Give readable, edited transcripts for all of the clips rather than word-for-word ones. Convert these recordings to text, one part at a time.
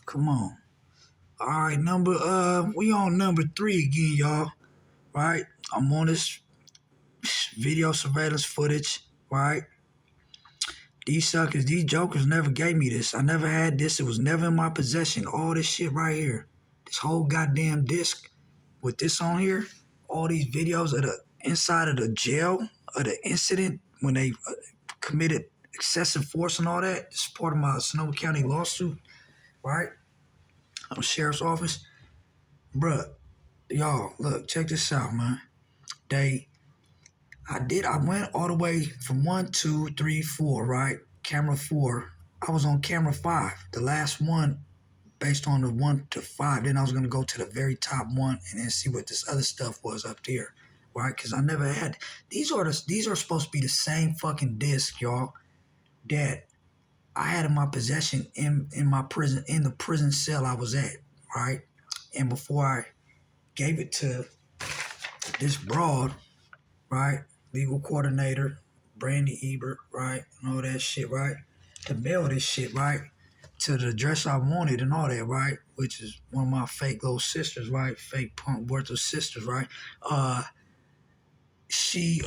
Come on. All right, we on number 3 again, y'all. Right? I'm on this video surveillance footage, right? These suckers, these jokers never gave me this. I never had this. It was never in my possession. All this shit right here. This whole goddamn disc with this on here. All these videos of the inside of the jail, of the incident when they committed excessive force and all that. It's part of my Sonoma County lawsuit, right? I'm sheriff's office. Bruh, y'all, look, check this out, man. I went all the way from 1, 2, 3, 4, right? Camera 4. I was on camera 5, the last one based on the 1 to 5. Then I was going to go to the very top one and then see what this other stuff was up there, right? Because I never had, these are supposed to be the same fucking disc, y'all, that I had in my possession in my prison, in the prison cell I was at, right? And before I gave it to this broad, right? Legal coordinator, Brandy Ebert, right? And all that shit, right? To mail this shit, right? To the address I wanted and all that, right? Which is one of my fake little sisters, right? Fake punk Werther sisters, right? She,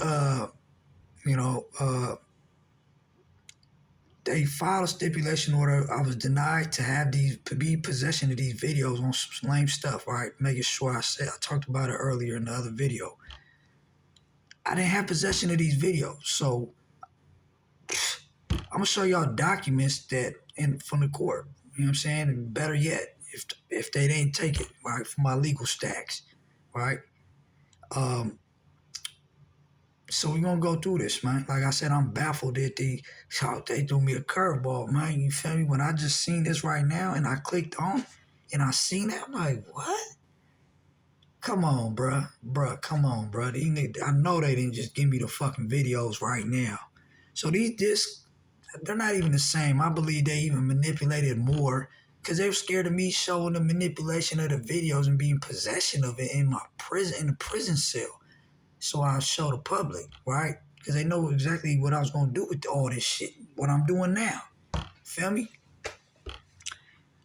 they filed a stipulation order. I was denied to be possession of these videos on some lame stuff, right? Making sure I talked about it earlier in the other video. I didn't have possession of these videos, so I'm gonna show y'all documents from the court. You know what I'm saying? And better yet, if they didn't take it, right, from my legal stacks, right? So we're gonna go through this, man. Like I said, I'm baffled that they threw me a curveball, man. You feel me? When I just seen this right now and I clicked on and I seen that, I'm like, what? Come on, bruh. Come on, bruh. I know they didn't just give me the fucking videos right now. So these discs, they're not even the same. I believe they even manipulated more because they were scared of me showing the manipulation of the videos and being possession of it in the prison cell. So I'll show the public, right? Because they know exactly what I was going to do with all this shit, what I'm doing now. Feel me?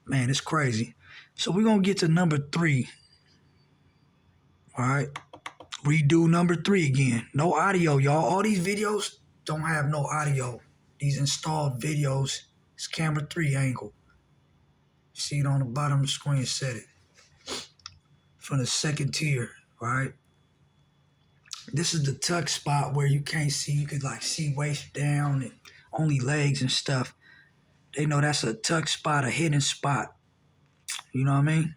Man, it's crazy. So we're going to get to number 3. All right? Redo number 3 again. No audio, y'all. All these videos don't have no audio. These installed videos, it's camera 3 angle. See it on the bottom of the screen, set it. From the second tier, right? This is the tuck spot where you can't see. You could like see waist down and only legs and stuff. They know that's a tuck spot, a hidden spot. You know what I mean?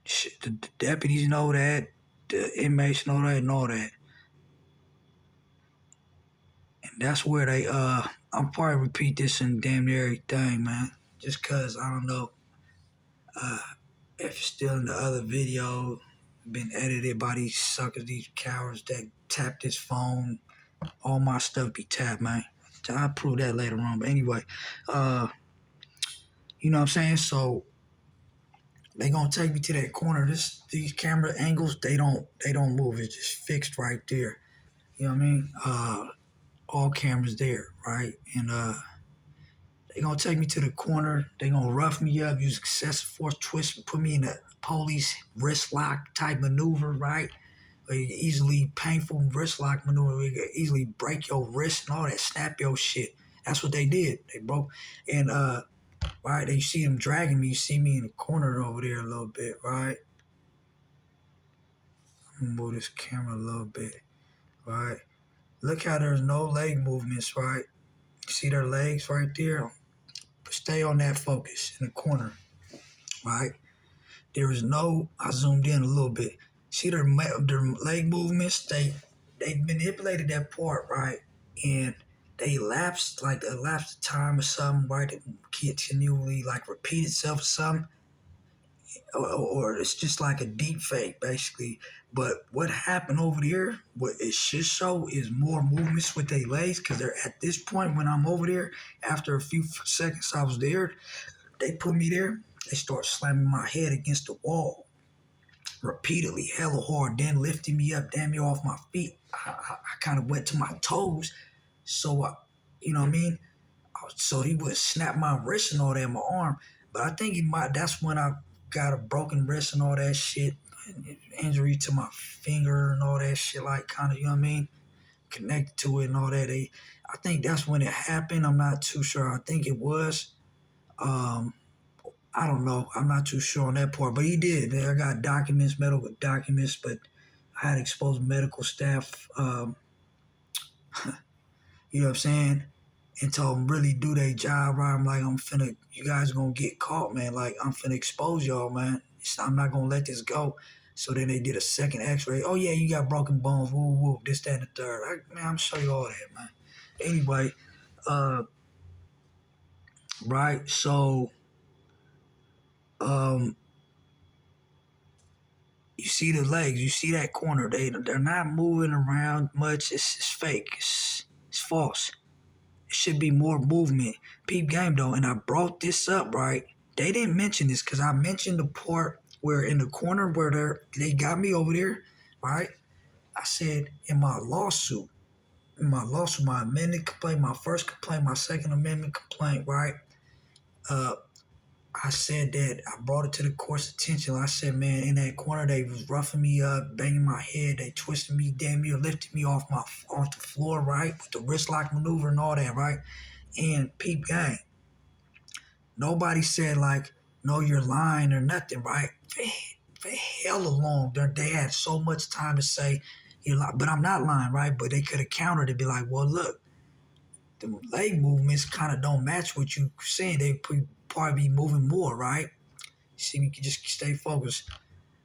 Shit, the deputies know that. The inmates know that and all that. And that's where they, I'll probably repeat this in damn near everything, man. Just cause, I don't know, if it's still in the other video, been edited by these suckers, these cowards that tap this phone. All my stuff be tapped, man. I'll prove that later on. But anyway, you know what I'm saying? So they gonna take me to that corner. These camera angles, they don't move. It's just fixed right there. You know what I mean? All cameras there, right? And they gonna take me to the corner. They gonna rough me up, use excessive force, twist, put me in a police wrist lock type maneuver, right? Easily painful wrist lock maneuver. We could easily break your wrist and all that, snap your shit. That's what they did. They broke. And right, you see them dragging me. You see me in the corner over there a little bit, right? I'm gonna move this camera a little bit, right? Look how there's no leg movements, right? You see their legs right there? Stay on that focus in the corner, right? There is no, I zoomed in a little bit. See their leg movements? They manipulated that part, right? And they elapsed time or something, right? It continually like repeat itself or something. Or it's just like a deep fake, basically. But what happened over there, what it should show is more movements with their legs, because they're at this point when I'm over there, after a few seconds I was there, they put me there, they start slamming my head against the wall repeatedly, hella hard, then lifting me up damn near off my feet. I kind of went to my toes, so you know what I mean? so he would snap my wrist and all that, my arm. But I think that's when I got a broken wrist and all that shit, injury to my finger and all that shit, like kind of, you know what I mean, connected to it and all that. I think that's when it happened. I'm not too sure. I think it was. Um, I don't know. I'm not too sure on that part, but he did. I got documents, medical documents, but I had exposed medical staff. You know what I'm saying? And told them really do their job right. I'm like, you guys gonna get caught, man. Like, I'm finna expose y'all, man. I'm not gonna let this go. So then they did a second x-ray. Oh, yeah, you got broken bones. Woo, woo, this, that, and the third. Man, I'm gonna show you all that, man. Anyway, uh, right, so, um, you see the legs, you see that corner. They're not moving around much. It's fake. It's false. Should be more movement. Peep game though, and I brought this up, right? They didn't mention this because I mentioned the part where in the corner where they got me over there, right? I said my amended complaint, my first complaint, my second amendment complaint, right? Uh, I said that I brought it to the court's attention. I said, man, in that corner they was roughing me up, banging my head, they twisted me, damn near lifted me off the floor, right, with the wrist lock maneuver and all that, right? And peep gang, nobody said like, no, you're lying or nothing, right? For hella long, they had so much time to say you're lying, but I'm not lying, right? But they could have countered it, be like, well, look, the leg movements kind of don't match what you saying. They probably be moving more, right? See, you can just stay focused.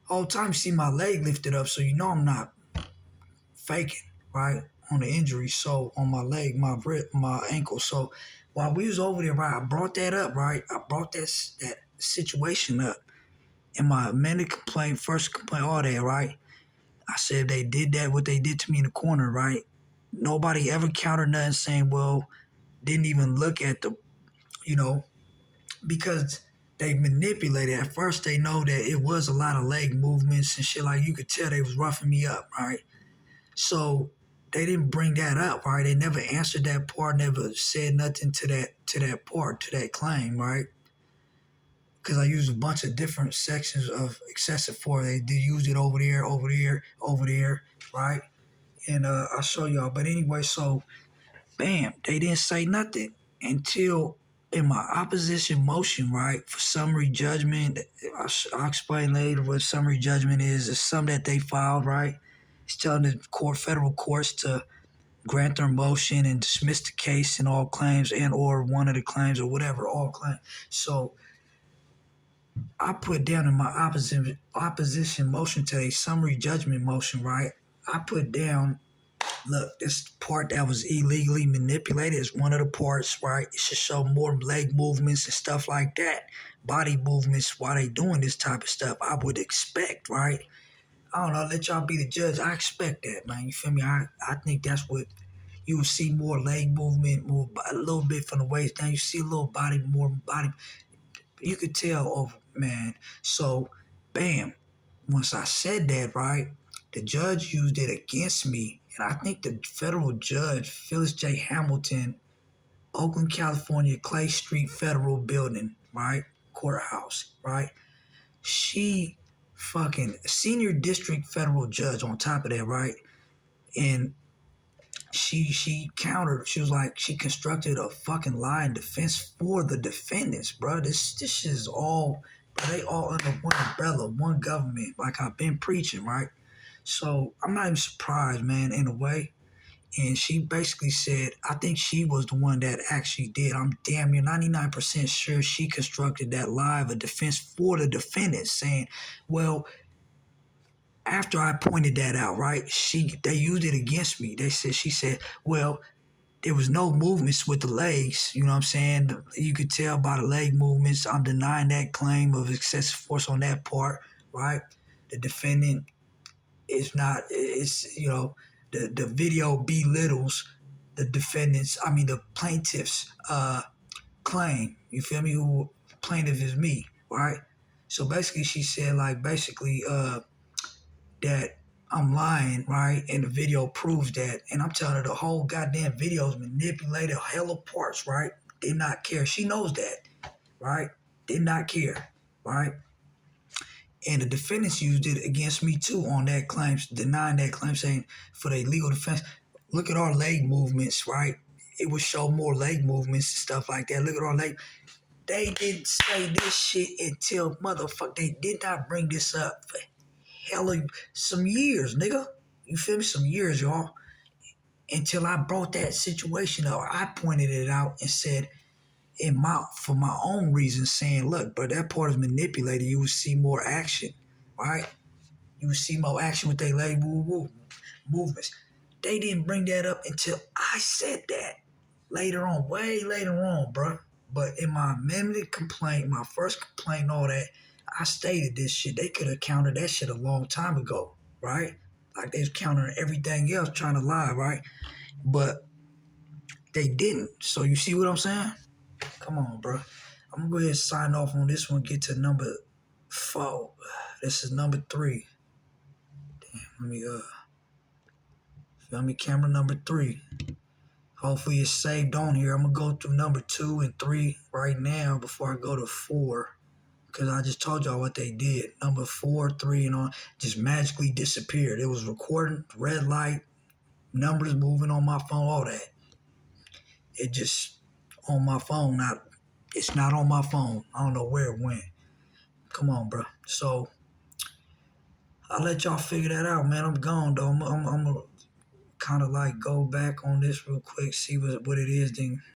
Whole time you see my leg lifted up, so you know I'm not faking, right? On the injury, so on my leg, my ankle. So while we was over there, right, I brought that up, right? I brought that situation up in my amended complaint, first complaint, all that, right? I said they did that, what they did to me in the corner, right? Nobody ever countered nothing saying, well, didn't even look at you know, because they manipulated. At first, they know that it was a lot of leg movements and shit. Like, you could tell they was roughing me up, right? So they didn't bring that up, right? They never answered that part, never said nothing to that part, to that claim, right? Because I used a bunch of different sections of excessive force. They used it over there, over there, right? And I'll show y'all. But anyway, so bam, they didn't say nothing until in my opposition motion, right, for summary judgment. I'll explain later what summary judgment is. It's something that they filed, right? It's telling the federal courts to grant their motion and dismiss the case and all claims and or one of the claims or whatever, all claims. So I put down in my opposition motion to a summary judgment motion, right? I put down, look, this part that was illegally manipulated is one of the parts, right? It should show more leg movements and stuff like that, body movements while they doing this type of stuff. I would expect, right? I don't know, let y'all be the judge. I expect that, man. You feel me? I think that's what you will see, more leg movement, more a little bit from the waist down. You see a little more body. You could tell, oh man. So, bam. Once I said that, right, the judge used it against me. And I think the federal judge, Phyllis J. Hamilton, Oakland, California, Clay Street Federal Building, right, courthouse, right, she fucking senior district federal judge on top of that, right, and she countered. She was like, she constructed a fucking lie in defense for the defendants, bro. This is all, bro, they all under one umbrella, one government, like I've been preaching, right? So I'm not even surprised, man, in a way. And she basically said, I think she was the one that actually did. I'm damn near 99% sure she constructed that lie of a defense for the defendants, saying, well, after I pointed that out, right, they used it against me. She said, well, there was no movements with the legs. You know what I'm saying? You could tell by the leg movements. I'm denying that claim of excessive force on that part, right? The defendant is not, it's, you know, the video belittles the plaintiff's claim. You feel me? Who plaintiff is me, right? So basically she said that I'm lying, right? And the video proves that. And I'm telling her the whole goddamn video is manipulated, hella parts, right? Did not care. She knows that, right? Did not care, right? And the defendants used it against me too on that claim, denying that claim, saying for their legal defense, look at our leg movements, right? It would show more leg movements and stuff like that. Look at our leg. They didn't say this shit until motherfucker. They did not bring this up for hell of some years, nigga. You feel me? Some years, y'all. Until I brought that situation up, I pointed it out and said, for my own reasons, saying, look, but that part is manipulated. You would see more action, right? You would see more action with their leg movements. They didn't bring that up until I said that later on, way later on, bro. But in my amended complaint, my first complaint, all that, I stated this shit. They could have countered that shit a long time ago, right? Like they was countering everything else, trying to lie, right? But they didn't. So you see what I'm saying? Come on, bro. I'm gonna go ahead and sign off on this one. Get to number 4. This is number 3. Damn, let me camera number 3. Hopefully it's saved on here. I'm gonna go through number 2 and 3 right now before I go to 4. Because I just told y'all what they did. Number 4, 3, and on just magically disappeared. It was recording, red light, numbers moving on my phone, all that. It just on my phone. It's not on my phone. I don't know where it went. Come on, bro. So I'll let y'all figure that out, man. I'm gone though. I'm gonna kind of like go back on this real quick, see what it is, then